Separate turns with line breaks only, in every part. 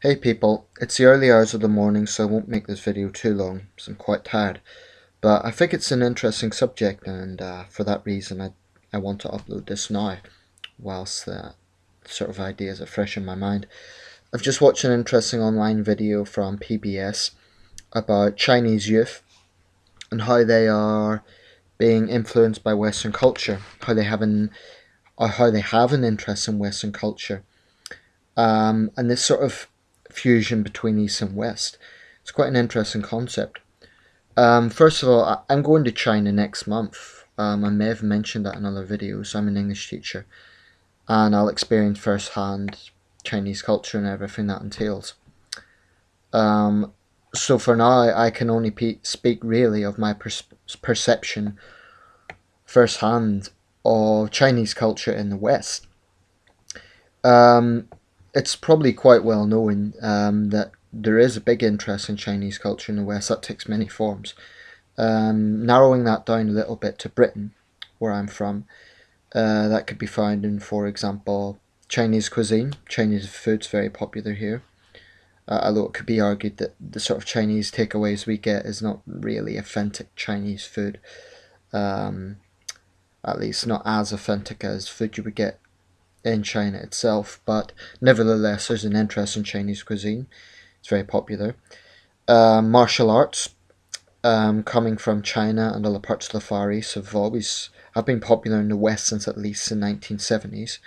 Hey people, it's the early hours of the morning, so I won't make this video too long, because I'm quite tired. But I think it's an interesting subject, and for that reason I want to upload this now, whilst the sort of ideas are fresh in my mind. I've just watched an interesting online video from PBS about Chinese youth, and how they are being influenced by Western culture, how they have an interest in Western culture, and this sort of fusion between East and West. It's quite an interesting concept. First of all, I'm going to China next month. I may have mentioned that in other videos. I'm an English teacher, and I'll experience firsthand Chinese culture and everything that entails. Um, so for now, I can only speak really of my perception firsthand of Chinese culture in the West. Um, it's probably quite well known that there is a big interest in Chinese culture in the West that takes many forms. Narrowing that down a little bit to Britain, where I'm from, that could be found in, for example, Chinese cuisine. Chinese food's very popular here, although it could be argued that the sort of Chinese takeaways we get is not really authentic Chinese food. Um, at least not as authentic as food you would get in China itself, but nevertheless, there's an interest in Chinese cuisine. It's very popular. Martial arts, coming from China and other parts of the Far East, have been popular in the West since at least the 1970s.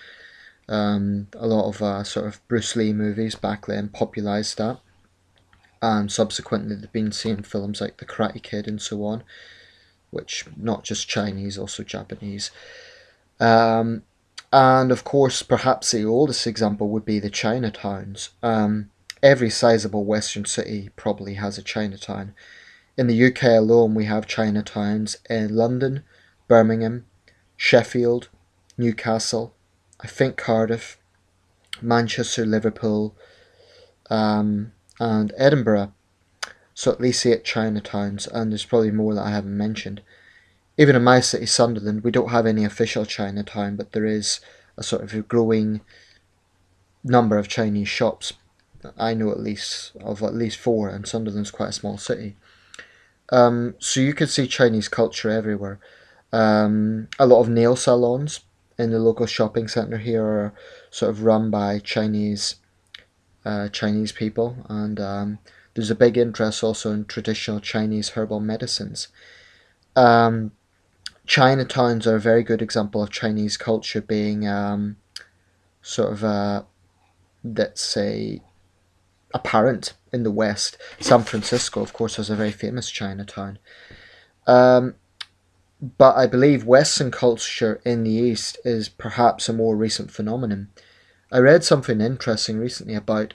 A lot of sort of Bruce Lee movies back then popularized that, and subsequently they've been seeing films like The Karate Kid and so on, which not just Chinese, also Japanese. Um, and of course, perhaps the oldest example would be the Chinatowns. Every sizable Western city probably has a Chinatown. In the UK alone, we have Chinatowns in London, Birmingham, Sheffield, Newcastle, I think Cardiff, Manchester, Liverpool, and Edinburgh. So at least 8 Chinatowns, and there's probably more that I haven't mentioned. Even in my city, Sunderland, we don't have any official Chinatown, but there is a sort of a growing number of Chinese shops. I know at least 4, and Sunderland's quite a small city. So you can see Chinese culture everywhere. A lot of nail salons in the local shopping centre here are sort of run by Chinese people, and there's a big interest also in traditional Chinese herbal medicines. Um, Chinatowns are a very good example of Chinese culture being sort of let's say apparent in the West. San Francisco, of course, has a very famous Chinatown. Um, but I believe Western culture in the East is perhaps a more recent phenomenon. I read something interesting recently about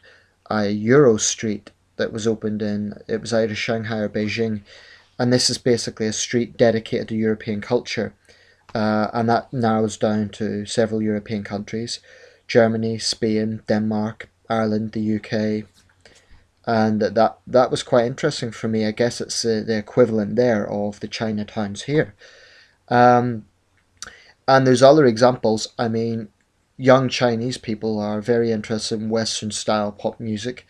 a Euro street that was opened it was either Shanghai or Beijing, and this is basically a street dedicated to European culture, and that narrows down to several European countries: Germany, Spain, Denmark, Ireland, the UK, and that was quite interesting for me. I guess it's the equivalent there of the Chinatowns here. Um, and there's other examples. I mean, young Chinese people are very interested in Western style pop music.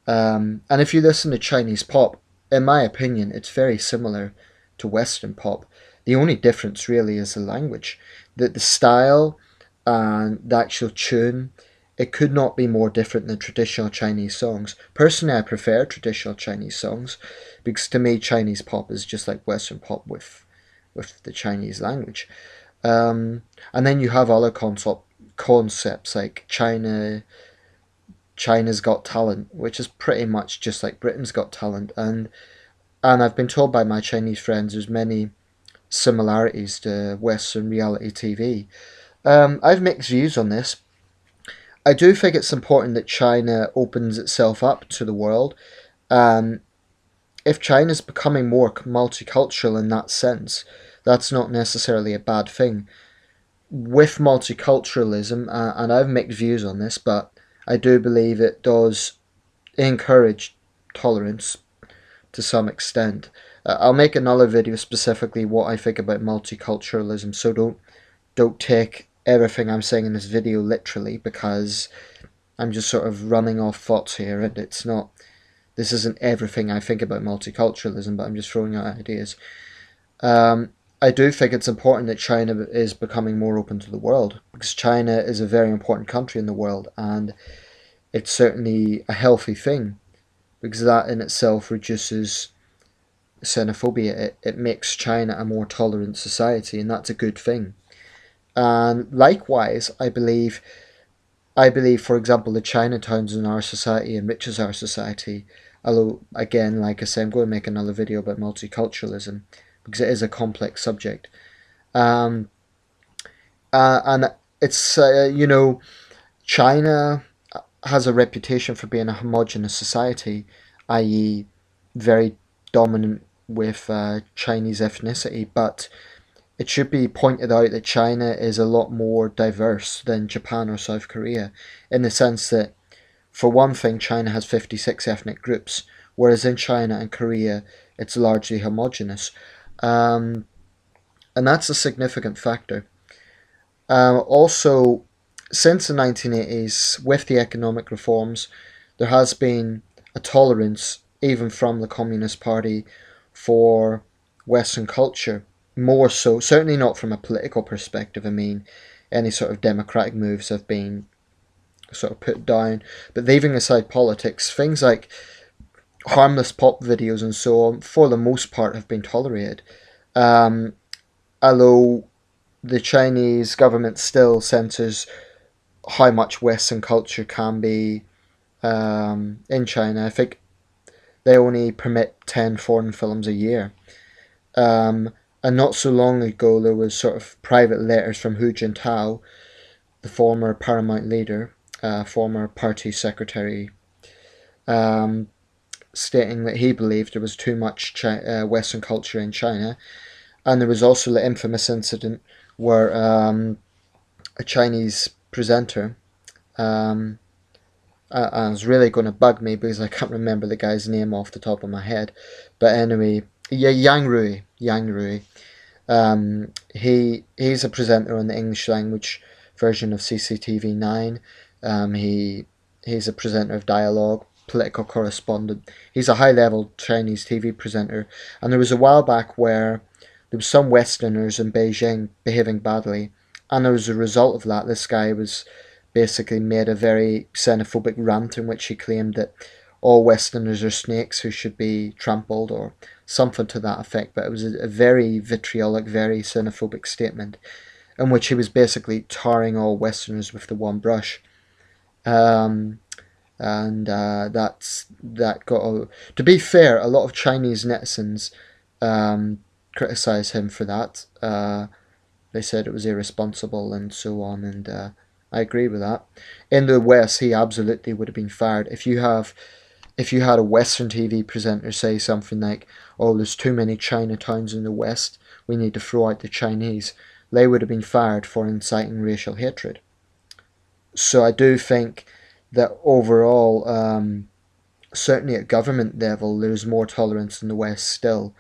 And if you listen to Chinese pop, in my opinion, it's very similar to Western pop. The only difference really is the language. The style and the actual tune, it could not be more different than traditional Chinese songs. Personally, I prefer traditional Chinese songs because to me, Chinese pop is just like Western pop with the Chinese language. And then you have other concepts like China's Got Talent, which is pretty much just like Britain's Got Talent, and I've been told by my Chinese friends there's many similarities to Western reality TV. I've mixed views on this. I do think it's important that China opens itself up to the world. Um, if China's becoming more multicultural in that sense, that's not necessarily a bad thing. With multiculturalism, and I've mixed views on this, but I do believe it does encourage tolerance to some extent. I'll make another video specifically what I think about multiculturalism, so don't take everything I'm saying in this video literally, because I'm just sort of running off thoughts here, and it's not. This isn't everything I think about multiculturalism, but I'm just throwing out ideas. Um, I do think it's important that China is becoming more open to the world, because China is a very important country in the world, and it's certainly a healthy thing, because that in itself reduces xenophobia. It makes China a more tolerant society, and that's a good thing. And likewise, I believe, for example, the Chinatowns in our society enriches our society. Although, again, like I say, I'm going to make another video about multiculturalism because it is a complex subject. Um, and it's, China has a reputation for being a homogenous society, i.e., very dominant with Chinese ethnicity, but it should be pointed out that China is a lot more diverse than Japan or South Korea, in the sense that, for one thing, China has 56 ethnic groups, whereas in China and Korea, it's largely homogenous. Um, and that's a significant factor. Also, since the 1980s, with the economic reforms, there has been a tolerance, even from the Communist Party, for Western culture. More so, certainly not from a political perspective. I mean, any sort of democratic moves have been sort of put down. But leaving aside politics, things like harmless pop videos and so on, for the most part, have been tolerated. Um, Although the Chinese government still censors how much Western culture can be in China. I think they only permit 10 foreign films a year. Um, and not so long ago, there was sort of private letters from Hu Jintao, the former Paramount leader, former party secretary, um, stating that he believed there was too much Western culture in China. And there was also the infamous incident where a Chinese presenter, um, and it's really going to bug me because I can't remember the guy's name off the top of my head. But anyway, yeah, Yang Rui. He's a presenter on the English language version of CCTV 9. He's a presenter of Dialogue, political correspondent. He's a high level Chinese TV presenter. And there was a while back where there was some Westerners in Beijing behaving badly, and as a result of that, this guy was basically made a very xenophobic rant in which he claimed that all Westerners are snakes who should be trampled, or something to that effect. But it was a very vitriolic, very xenophobic statement in which he was basically tarring all Westerners with the one brush. Um, and that got to be fair, a lot of Chinese netizens criticise him for that. They said it was irresponsible and so on, and I agree with that. In the West, he absolutely would have been fired. If you had a Western TV presenter say something like, "Oh, there's too many Chinatowns in the West, we need to throw out the Chinese," they would have been fired for inciting racial hatred. So I do think that overall, certainly at government level, there's more tolerance in the West still.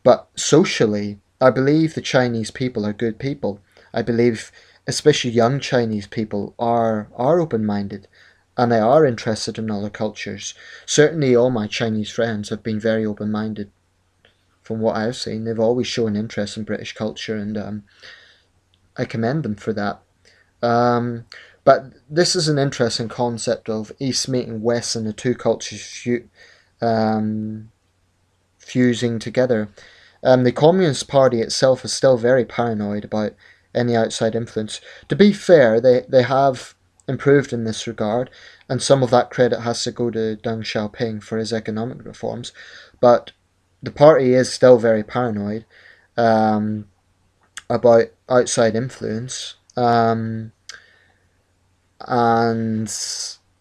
But socially, I believe the Chinese people are good people. I believe especially young Chinese people are open-minded, and they are interested in other cultures. Certainly all my Chinese friends have been very open-minded from what I've seen. They've always shown interest in British culture, and I commend them for that. But this is an interesting concept of East meeting West and the two cultures fusing together. The Communist Party itself is still very paranoid about any outside influence. To be fair, they have improved in this regard, and some of that credit has to go to Deng Xiaoping for his economic reforms. But the party is still very paranoid about outside influence. And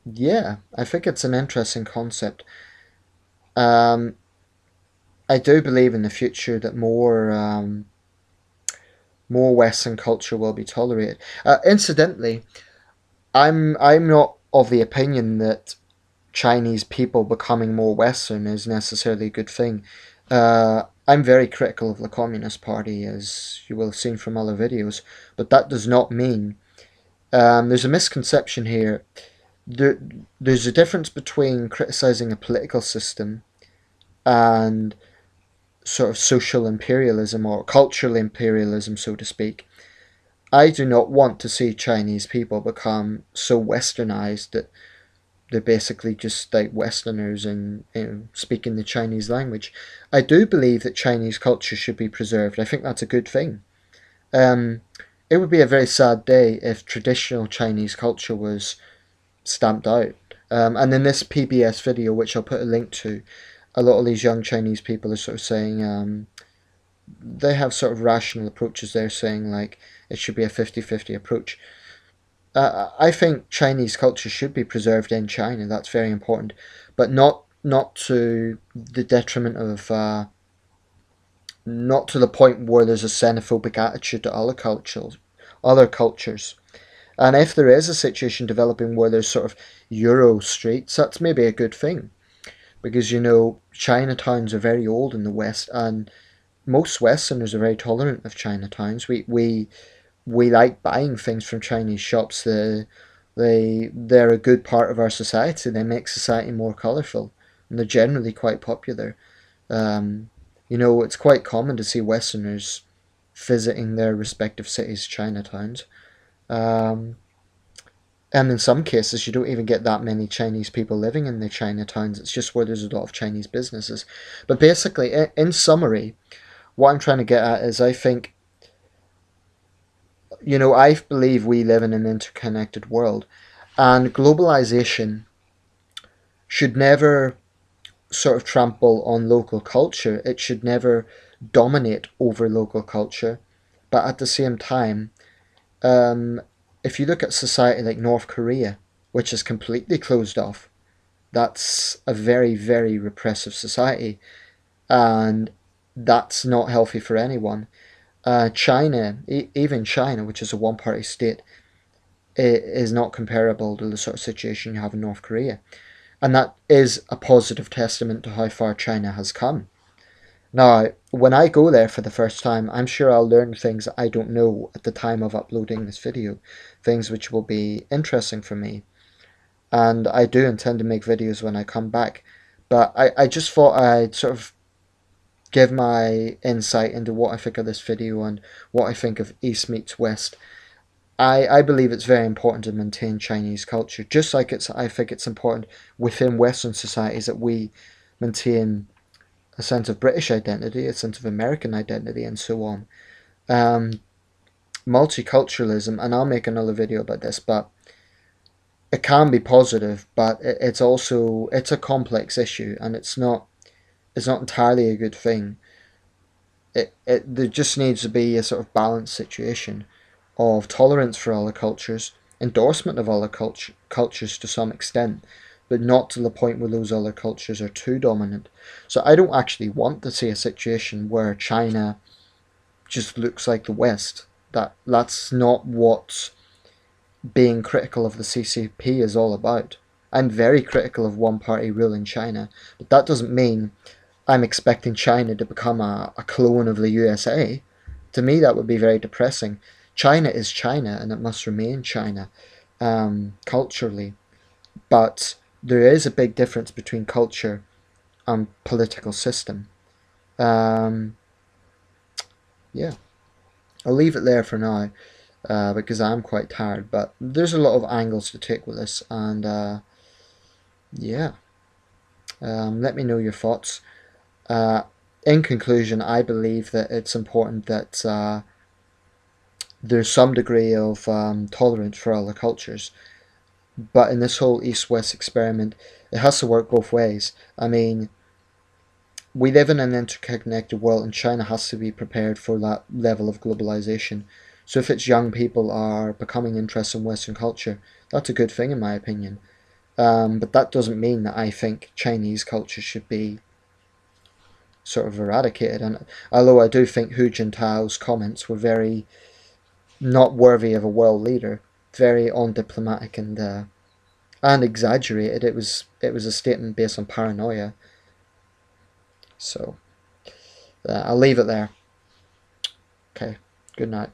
yeah, I think it's an interesting concept. Um, I do believe in the future that more Western culture will be tolerated. Incidentally, I'm not of the opinion that Chinese people becoming more Western is necessarily a good thing. I'm very critical of the Communist Party, as you will have seen from other videos, but that does not mean there's a misconception here. there, there's a difference between criticizing a political system and sort of social imperialism or cultural imperialism, so to speak. I do not want to see Chinese people become so westernized that they're basically just like Westerners and speaking the Chinese language. I do believe that Chinese culture should be preserved. I think that's a good thing. Um, it would be a very sad day if traditional Chinese culture was stamped out. And in this PBS video, which I'll put a link to, a lot of these young Chinese people are sort of saying they have sort of rational approaches. They're saying like it should be a 50-50 approach. I think Chinese culture should be preserved in China. That's very important, but not to the detriment of not to the point where there's a xenophobic attitude to other cultures. And if there is a situation developing where there's sort of Euro streets, that's maybe a good thing, because Chinatowns are very old in the West, and most Westerners are very tolerant of Chinatowns. We like buying things from Chinese shops. They're a good part of our society. They make society more colourful, and they're generally quite popular. Um, it's quite common to see Westerners visiting their respective cities' Chinatowns. Um, and in some cases, you don't even get that many Chinese people living in the Chinatowns. It's just where there's a lot of Chinese businesses. But basically, in summary, what I'm trying to get at is I believe we live in an interconnected world, and globalization should never sort of trample on local culture. It should never dominate over local culture. But at the same time, um, if you look at society like North Korea, which is completely closed off, that's a very, very repressive society, and that's not healthy for anyone. China, even China, which is a one-party state, is not comparable to the sort of situation you have in North Korea. And that is a positive testament to how far China has come. Now, when I go there for the first time, I'm sure I'll learn things I don't know at the time of uploading this video, things which will be interesting for me. And I do intend to make videos when I come back. But I just thought I'd sort of give my insight into what I think of this video and what I think of East meets West. I believe it's very important to maintain Chinese culture, just like I think it's important within Western societies that we maintain a sense of British identity, a sense of American identity, and so on. Um, Multiculturalism, and I'll make another video about this, but it can be positive, but it's a complex issue, and it's not entirely a good thing. There just needs to be a sort of balanced situation of tolerance for other cultures, endorsement of other cultures to some extent, but not to the point where those other cultures are too dominant. So I don't actually want to see a situation where China just looks like the West. That's not what being critical of the CCP is all about. I'm very critical of one-party rule in China, but that doesn't mean I'm expecting China to become a clone of the USA. To me, that would be very depressing. China is China, and it must remain China culturally. But there is a big difference between culture and political system. Um, yeah, I'll leave it there for now because I'm quite tired. But there's a lot of angles to take with this, and yeah, let me know your thoughts. In conclusion, I believe that it's important that there's some degree of tolerance for other cultures. But in this whole East-West experiment, it has to work both ways. I mean, we live in an interconnected world, and China has to be prepared for that level of globalization. So if its young people are becoming interested in Western culture, that's a good thing in my opinion. But that doesn't mean that I think Chinese culture should be sort of eradicated. And although I do think Hu Jintao's comments were very not worthy of a world leader, very undiplomatic and exaggerated. It was a statement based on paranoia. So I'll leave it there. Okay, good night.